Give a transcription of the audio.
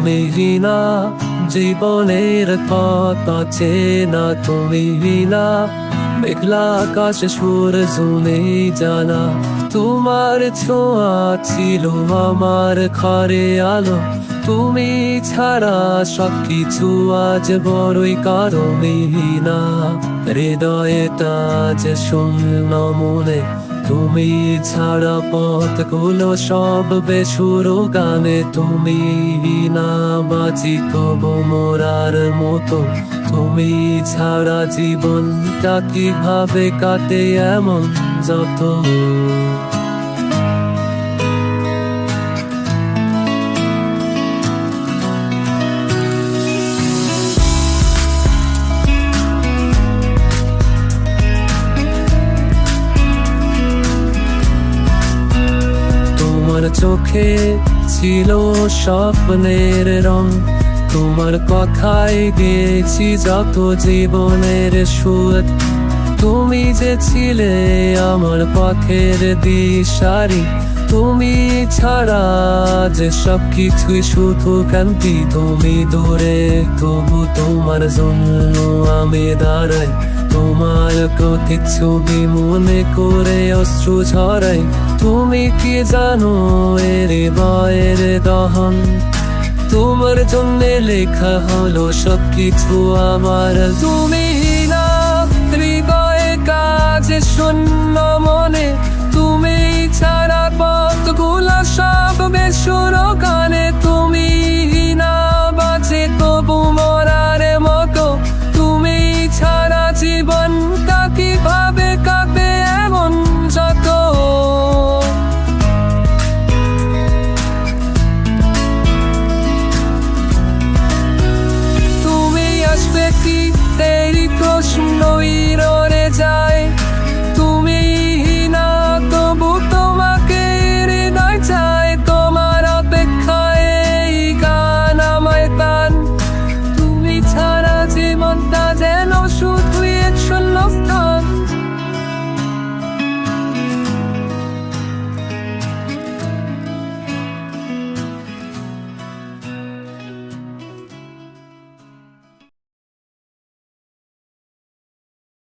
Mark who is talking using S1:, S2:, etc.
S1: তুমি বিনা জীবনের কথা চেনা, তুমি বিনা মেঘলা আকাশে সূর্য নেই জানা। তোমার ছোঁয়া ছিল আমার ঘরে আলো, তুমি ছাড়া সবকিছু আজ বড়ই কারো। বিনা হৃদয়টা যে শূন্য মনে, তুমি ছাড়া পথগুলো সব বেসুরো গানে। তুমি না বাঁচি তবু মোরার মতো, তুমি ছাড়া জীবনটা কিভাবে কাটে এমন যত। তোমার চোখে ছিল স্বপ্নের রং, তোমার কথায় গেছি যত জীবনের সুর। তুমি যে ছিলে আমার পথের দিশারি, তুমি ছাড়া যে সবকিছুই শুধু কান্তি। তুমি দূরে তবু তোমার জন্য আমি দাঁড়াই, তোমার প্রতিচ্ছবি মনে করে অশ্রু ঝরাই। তুমি কি জানো এর হৃদয়ের দহন, তোমার জন্য লেখা হলো সবকিছু আমার। তুমি না হৃদয়ে কাজে শূন্য মনে,